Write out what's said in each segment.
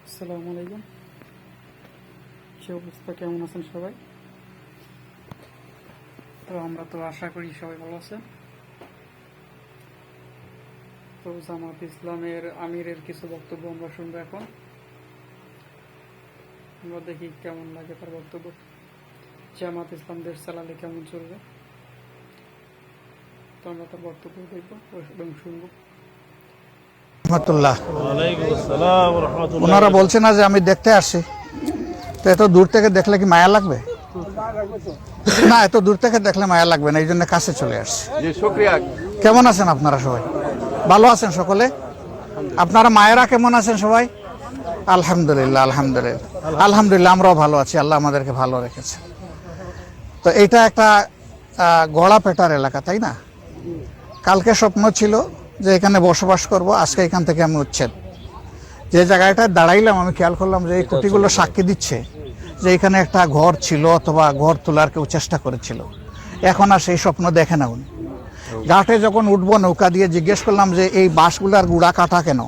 আসসালামু আলাইকুম। সে অবস্থা কেমন আছেন সবাই? তো আমরা তো আশা করি সবাই ভালো আছেন। তো জামাত ইসলামের আমিরের কিছু বক্তব্য আমরা শুনবো এখন। আমরা দেখি কেমন লাগে তার বক্তব্য। জামাত ইসলাম দেশ চালালে কেমন চলবে, তো আমরা তার বক্তব্য দেখবো এবং শুনবো। ওনারা বলছে না যে আমি দেখতে আসছি, তো এত দূর থেকে দেখলে কি মায়া লাগবে? না, এত দূর থেকে দেখলে মায়া লাগবে না, এই জন্য কাছে চলে আসছি। কেমন আছেন আপনারা সবাই? ভালো আছেন সকলে? আপনারা মায়েরা কেমন আছেন সবাই? আলহামদুলিল্লাহ, আলহামদুলিল্লাহ, আলহামদুলিল্লাহ, আমরাও ভালো আছি। আল্লাহ আমাদেরকে ভালো রেখেছে। তো এটা একটা গড়া পেটার এলাকা, তাই না? কালকে স্বপ্ন ছিল যে এখানে বসবাস করব, আজকে এখান থেকে আমি উচ্ছেদ। যে জায়গাটায় দাঁড়াইলাম আমি খেয়াল করলাম যে এই কুটিগুলো সাক্ষী দিচ্ছে যে এখানে একটা ঘর ছিল অথবা ঘর তোলার কেউ চেষ্টা করেছিল। এখন আর সেই স্বপ্ন দেখে না উনি। ঘাটে যখন উঠবো নৌকা দিয়ে জিজ্ঞেস করলাম যে এই বাঁশগুলার গুঁড়া কাটা কেন?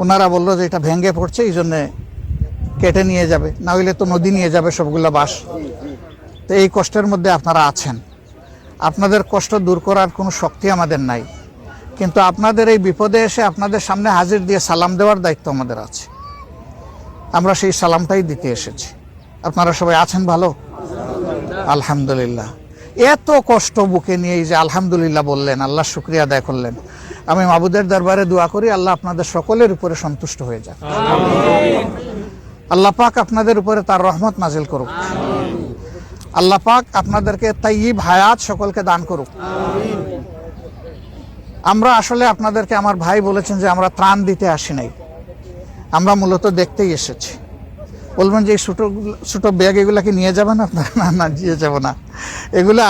ওনারা বললো যে এটা ভেঙে পড়ছে, এই জন্যে কেটে নিয়ে যাবে, না হইলে তো নদী নিয়ে যাবে সবগুলো বাঁশ। তো এই কষ্টের মধ্যে আপনারা আছেন। আপনাদের কষ্ট দূর করার কোনো শক্তি আমাদের নাই, কিন্তু আপনাদের এই বিপদে এসে আপনাদের সামনে হাজির দিয়ে সালাম দেওয়ার দায়িত্ব আমাদের আছে। আমরা সেই সালামটাই দিতে এসেছি। আপনারা সবাই আছেন ভালো? আলহামদুলিল্লাহ। এত কষ্ট বুকে নিয়ে যে আলহামদুলিল্লাহ বললেন, আল্লাহ শুকরিয়া আদায় করলেন। আমি মাবুদের দরবারে দোয়া করি আল্লাহ আপনাদের সকলের উপরে সন্তুষ্ট হয়ে যাক। আল্লাহ পাক আপনাদের উপরে তার রহমত নাজিল করুক। আল্লাহ পাক আপনাদেরকে তাইয়িব হায়াত সকলকে দান করুক। আমরা আসলে আপনাদেরকে, আমার ভাই বলেছেন যে আমরা ত্রাণ দিতে আসি নাই, আমরা মূলত দেখতেই এসেছি। বলবেন যে এই ছোটো ছোটো ব্যাগ এগুলাকে নিয়ে যাবেন আপনারা? না না, নিয়ে যাব না। এগুলা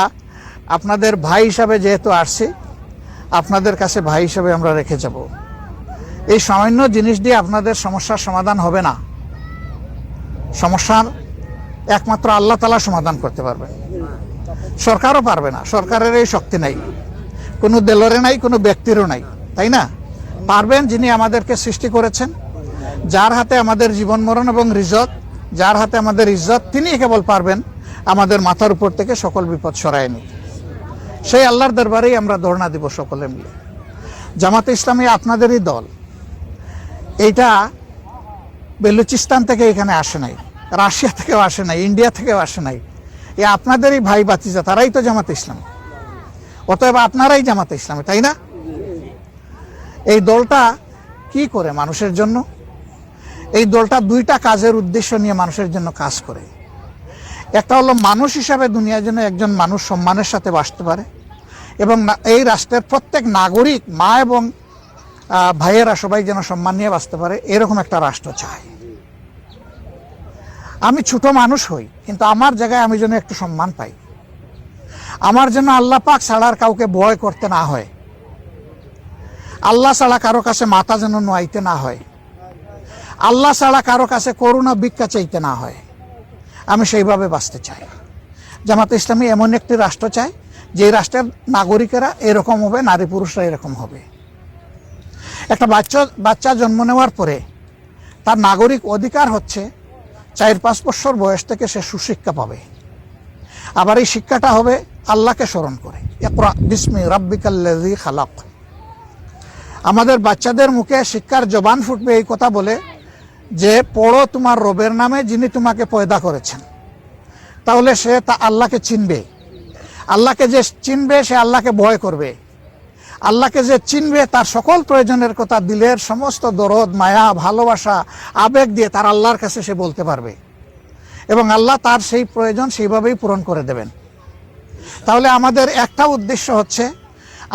আপনাদের ভাই হিসাবে যেহেতু আসছি, আপনাদের কাছে ভাই হিসাবে আমরা রেখে যাব। এই সামান্য জিনিস দিয়ে আপনাদের সমস্যার সমাধান হবে না। সমস্যার একমাত্র আল্লাহ তাআলা সমাধান করতে পারবেন, সরকারও পারবে না। সরকারের এই শক্তি নাই, কোনো দলেরও নাই, কোনো ব্যক্তিরও নাই, তাই না? পারবেন যিনি আমাদেরকে সৃষ্টি করেছেন, যার হাতে আমাদের জীবন মরণ এবং রিজক, যার হাতে আমাদের ইজ্জত, তিনি কেবল পারবেন আমাদের মাথার উপর থেকে সকল বিপদ সরায় নিতে। সেই আল্লাহর দরবারেই আমরা ধর্ণা দিব সকলে মিলে। জামাতে ইসলামী আপনাদেরই দল। এইটা বেলুচিস্তান থেকে এখানে আসে নাই, রাশিয়া থেকেও আসে নাই, ইন্ডিয়া থেকেও আসে নাই। এ আপনাদেরই ভাই বাতিজা, তারাই তো জামাতে ইসলামী। অতএব আপনারাই জামাতে ইসলামী, তাই না? এই দলটা কি করে মানুষের জন্য? এই দলটা দুইটা কাজের উদ্দেশ্য নিয়ে মানুষের জন্য কাজ করে। একটা হলো মানুষ হিসাবে দুনিয়ার জন্য একজন মানুষ সম্মানের সাথে বাঁচতে পারে, এবং এই রাষ্ট্রের প্রত্যেক নাগরিক, মা এবং ভাইয়েরা সবাই যেন সম্মান নিয়ে বাঁচতে পারে, এরকম একটা রাষ্ট্র চায়। আমি ছোট মানুষ হই, কিন্তু আমার জায়গায় আমি যেন একটু সম্মান পাই। আমার জন্য আল্লাহ পাক ছাড়া আর কাউকে ভয় করতে না হয়, আল্লাহ ছাড়া কারো কাছে মাথা যেন নোয়াইতে না হয়, আল্লাহ ছাড়া কারো কাছে করুণা ভিক্ষা চাইতে না হয়। আমি সেইভাবে বাঁচতে চাই। জামাতে ইসলামী এমন একটি রাষ্ট্র চাই যে রাষ্ট্রের নাগরিকেরা এরকম হবে, নারী পুরুষরা এরকম হবে। একটা বাচ্চা জন্ম নেওয়ার পরে তার নাগরিক অধিকার হচ্ছে 4-5 বছর বয়স থেকে সে সুশিক্ষা পাবে। আবার এই শিক্ষাটা হবে আল্লাহকে স্মরণ করে, ইকরা বিসমি রাব্বিকাল্লাযী খালাক। আমাদের বাচ্চাদের মুখে শিক্ষার জবান ফুটবে এই কথা বলে যে পড়ো তোমার রবের নামে যিনি তোমাকে পয়দা করেছেন। তাহলে সে তা আল্লাহকে চিনবে। আল্লাহকে যে চিনবে সে আল্লাহকে ভয় করবে। আল্লাহকে যে চিনবে তার সকল প্রয়োজনের কথা দিলের সমস্ত দরদ, মায়া, ভালোবাসা, আবেগ দিয়ে তার আল্লাহর কাছে সে বলতে পারবে, এবং আল্লাহ তার সেই প্রয়োজন সেইভাবেই পূরণ করে দেবেন। তাহলে আমাদের একটা উদ্দেশ্য হচ্ছে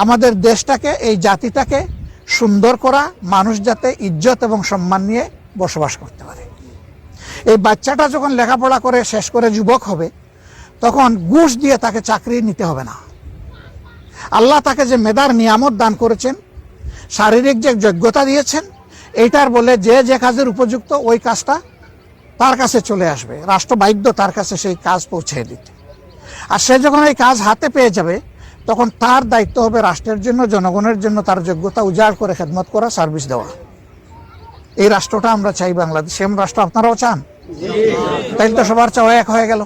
আমাদের দেশটাকে, এই জাতিটাকে সুন্দর করা, মানুষ যাতে ইজ্জত এবং সম্মান নিয়ে বসবাস করতে পারে। এই বাচ্চাটা যখন লেখাপড়া করে শেষ করে যুবক হবে, তখন ঘুষ দিয়ে তাকে চাকরি নিতে হবে না। আল্লাহ তাকে যে মেধার নিয়ামত দান করেছেন, শারীরিক যে যোগ্যতা দিয়েছেন, এইটার বলে যে যে কাজের উপযুক্ত ওই কাজটা তার কাছে চলে আসবে, রাষ্ট্র বাধ্য তার কাছে সেই কাজ পৌঁছে দিতে। আর সে যখন এই কাজ হাতে পেয়ে যাবে, তখন তার দায়িত্ব হবে রাষ্ট্রের জন্য, জনগণের জন্য তার যোগ্যতা উজাড় করে খেদমত করা, সার্ভিস দেওয়া। এই রাষ্ট্রটা আমরা চাই বাংলাদেশ, সেম রাষ্ট্র আপনারাও চান? তাইলে তো সবার চাওয়া এক হয়ে গেল।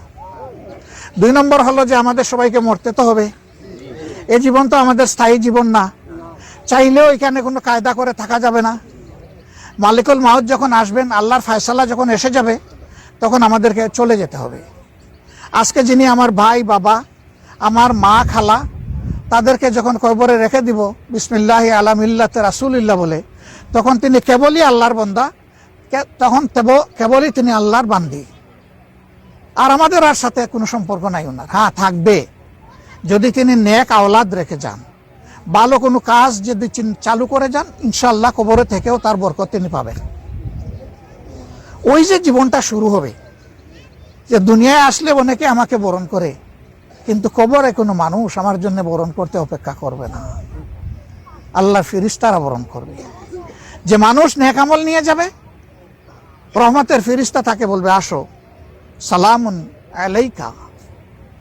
2 নম্বর হলো যে আমাদের সবাইকে মরতে তো হবে। এই জীবন তো আমাদের স্থায়ী জীবন না, চাইলেও এখানে কোনো কায়দা করে থাকা যাবে না। মালিকুল মাউত যখন আসবেন, আল্লাহর ফয়সালা যখন এসে যাবে, তখন আমাদেরকে চলে যেতে হবে। আজকে যিনি আমার ভাই, বাবা, আমার মা, খালা, তাদেরকে যখন কবরে রেখে দিব বিসমিল্লাহি আলা মিল্লাতে রাসূলিল্লাহ বলে, তখন তিনি কেবলই আল্লাহর বান্দা, তখন কেবলই তিনি আল্লাহর বান্দি। আর আমাদের আর সাথে কোনো সম্পর্ক নাই ওনার। হ্যাঁ, থাকবে যদি তিনি নেক আওলাদ রেখে যান, ভালো কোনো কাজ যদি চালু করে যান, ইনশাআল্লাহ কবরে থেকেও তার বরকত তিনি পাবেন। ওই যে জীবনটা শুরু হবে, যে দুনিয়ায় আসলে অনেকে আমাকে বরণ করে, কিন্তু কবরে কোনো মানুষ আমার জন্য বরণ করতে অপেক্ষা করবে না। আল্লাহর ফেরেশতারা বরণ করবে। যে মানুষ নেক আমল নিয়ে যাবে, রহমতের ফেরেশতা তাকে বলবে, আসো, সালামুন আলাইকা,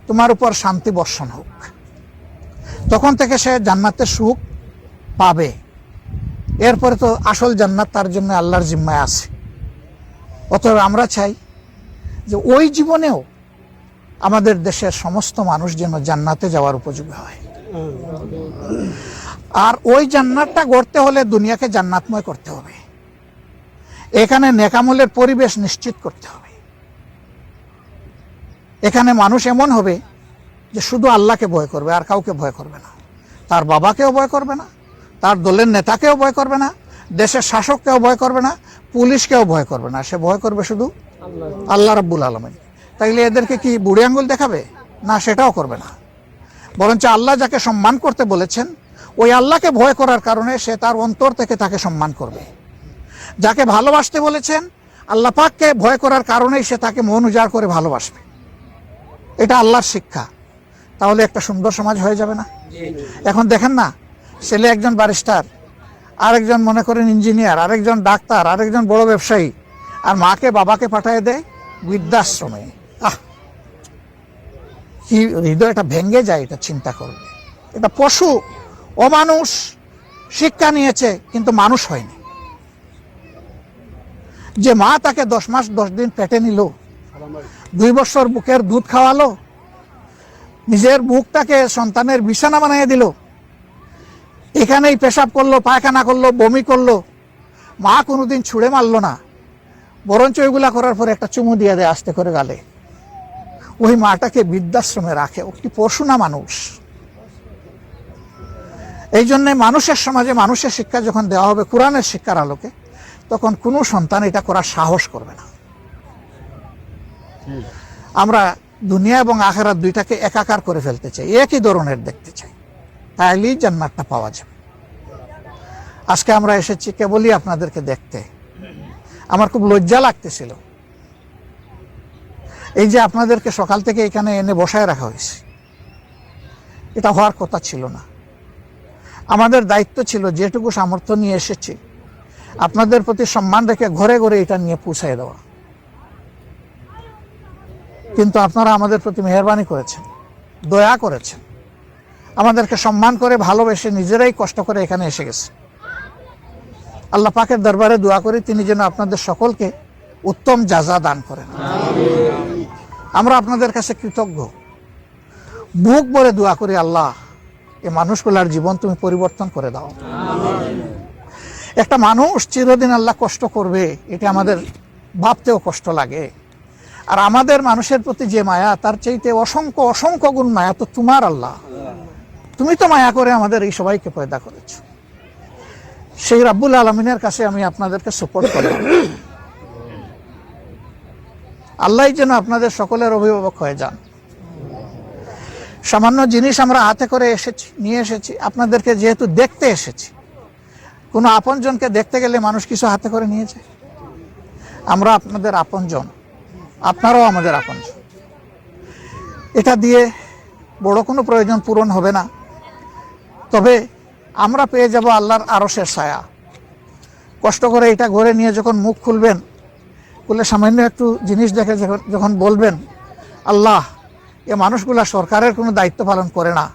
তোমার উপর শান্তি বর্ষণ হোক। তখন থেকে সে জান্নাতের সুখ পাবে। এরপরে তো আসল জান্নাত তার জন্য আল্লাহর জিম্মায় আছে। অতএব আমরা চাই যে ওই জীবনেও আমাদের দেশের সমস্ত মানুষ যেন জান্নাতে যাওয়ার উপযোগী হয়। আর ওই জান্নাতটা গড়তে হলে দুনিয়াকে জান্নাতময় করতে হবে। এখানে নেকামলের পরিবেশ নিশ্চিত করতে হবে। এখানে মানুষ এমন হবে যে শুধু আল্লাহকে ভয় করবে, আর কাউকে ভয় করবে না। তার বাবাকেও ভয় করবে না, তার দলের নেতাকেও ভয় করবে না, দেশের শাসককেও ভয় করবে না, পুলিশকেও ভয় করবে না। সে ভয় করবে শুধু আল্লাহ রাব্বুল আলামিন। তাইলে এদেরকে কি বুড়ি আঙ্গুল দেখাবে? না, সেটাও করবে না। বরঞ্চ আল্লাহ যাকে সম্মান করতে বলেছেন, ওই আল্লাহকে ভয় করার কারণে সে তার অন্তর থেকে তাকে সম্মান করবে। যাকে ভালোবাসতে বলেছেন, আল্লাহ পাককে ভয় করার কারণেই সে তাকে মন উজাড় করে ভালোবাসবে। এটা আল্লাহর শিক্ষা। তাহলে একটা সুন্দর সমাজ হয়ে যাবে না? এখন দেখেন না, ছেলে একজন ব্যারিস্টার, আরেকজন মনে করেন ইঞ্জিনিয়ার, আরেকজন ডাক্তার, আরেকজন বড় ব্যবসায়ী, আর মাকে বাবাকে পাঠিয়ে দেয় বৃদ্ধাশ্রমে। কি হৃদয়টা ভেঙে যায় এটা চিন্তা করবে। এটা পশু, অমানুষ, শিক্ষা নিয়েছে কিন্তু মানুষ হয়নি। যে মা তাকে 10 মাস 10 দিন পেটে নিল, 2 বছর বুকের দুধ খাওয়ালো, নিজের বুকটাকে সন্তানের বিছানা বানিয়ে দিল, এখানেই পেশাব করলো, পায়খানা করলো, বমি করলো, মা কোনোদিন ছুঁড়ে মারলো না, বরঞ্চ ওইগুলা করার পরে একটা চুমু দিয়ে দেয় আস্তে করে গালে। ওই মাটাকে বৃদ্ধাশ্রমে রাখে। ও কি পশু না মানুষ? এই জন্যে মানুষের সমাজে মানুষের শিক্ষা যখন দেওয়া হবে কোরআনের শিক্ষার আলোকে, তখন কোনো সন্তান এটা করার সাহস করবে না। আমরা দুনিয়া এবং আখিরাত দুইটাকে একাকার করে ফেলতে চাই, একই ধরনের দেখতে চাই, তাইলেই জান্নাতটা পাওয়া যাবে। আজকে আমরা এসেছি কেবলই আপনাদেরকে দেখতে। আমার খুব লজ্জা লাগতেছিল, এই যে আপনাদেরকে সকাল থেকে এখানে এনে বসায় রাখা হয়েছে, এটা হওয়ার কথা ছিল না। আমাদের দায়িত্ব ছিল যেটুকু সামর্থ্য নিয়ে এসেছি আপনাদের প্রতি সম্মান রেখে ঘরে ঘরে এটা নিয়ে পৌঁছায় দেওয়া। কিন্তু আপনারা আমাদের প্রতি মেহেরবানি করেছেন, দয়া করেছেন, আমাদেরকে সম্মান করে ভালোবেসে নিজেরাই কষ্ট করে এখানে এসে গেছে। আল্লাহ পাকের দরবারে দোয়া করি তিনি যেন আপনাদের সকলকে উত্তম জাযা দান করেন। আমরা আপনাদের কাছে কৃতজ্ঞ, বুক ভরে দোয়া করি, আল্লাহ এই মানুষগুলার জীবন তুমি পরিবর্তন করে দাও। একটা মানুষ চিরদিন আল্লাহ কষ্ট করবে এটা আমাদের ভাবতেও কষ্ট লাগে। আর আমাদের মানুষের প্রতি যে মায়া, তার চাইতে অসংখ্য অসংখ্য গুণ মায়া তো তোমার আল্লাহ। তুমি তো মায়া করে আমাদের এই সবাইকে পয়দা করেছো। সেই রাব্বুল আলামিনের কাছে আমি আপনাদেরকে সাপোর্ট করি, আল্লাহ যেন আপনাদের সকলের অভিভাবক হয়ে যান। সামান্য জিনিস আমরা হাতে করে নিয়ে এসেছি আপনাদেরকে, যেহেতু দেখতে এসেছি। কোনো আপনজনকে দেখতে গেলে মানুষ কিছু হাতে করে নিয়ে যায়। আমরা আপনাদের আপনজন, আপনারাও আমাদের আপনজন। এটা দিয়ে বড় কোনো প্রয়োজন পূরণ হবে না, তবে আমরা পেয়ে যাব আল্লাহর আরশের ছায়া। কষ্ট করে এটা ঘরে নিয়ে যখন মুখ খুলবেন, খুলে সামান্য একটু জিনিস দেখে যখন বলবেন, আল্লাহ এ মানুষগুলা সরকারের কোনো দায়িত্ব পালন করে না,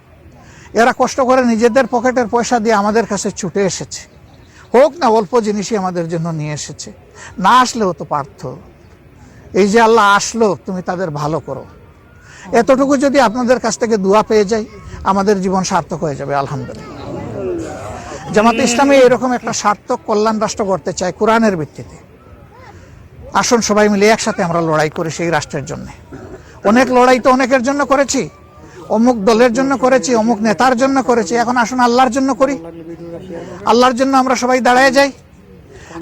এরা কষ্ট করে নিজেদের পকেটের পয়সা দিয়ে আমাদের কাছে ছুটে এসেছে, হোক না অল্প জিনিসই আমাদের জন্য নিয়ে এসেছে, না আসলেও তো পারত। এই যে আল্লাহ আসলো, তুমি তাদের ভালো করো, এতটুকু যদি আপনাদের কাছ থেকে দোয়া পেয়ে যাই, আমাদের জীবন সার্থক হয়ে যাবে আলহামদুলিল্লাহ। জামাতে ইসলামী এরকম একটা সার্থক কল্যাণ রাষ্ট্র করতে চায় কোরআনের ভিত্তিতে। আসুন সবাই মিলে একসাথে আমরা লড়াই করি সেই রাষ্ট্রের জন্য। অনেক লড়াই তো অনেকের জন্য করেছি, অমুক দলের জন্য করেছি, অমুক নেতার জন্য করেছি, এখন আসুন আল্লাহর জন্য করি। আল্লাহর জন্য আমরা সবাই দাঁড়ায় যাই।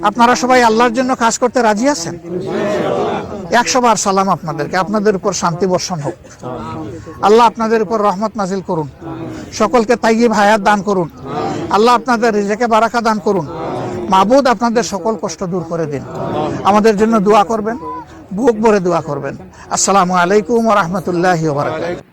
আপনারা সবাই আল্লাহর জন্য কাজ করতে রাজি আছেন? 100 বার সালাম আপনাদেরকে, আপনাদের উপর শান্তি বর্ষণ হোক। আল্লাহ আপনাদের উপর রহমত নাজিল করুন, সকলকে তাইয়্যিব হায়াত দান করুন। আল্লাহ আপনাদের রিজেকে বারাকা দান করুন। মাবুদ আপনাদের সকল কষ্ট দূর করে দিন। আমাদের জন্য দোয়া করবেন, বুক ভরে দোয়া করবেন। আসসালামু আলাইকুম ওয়া রাহমাতুল্লাহি ওয়া বারাকাতুহু।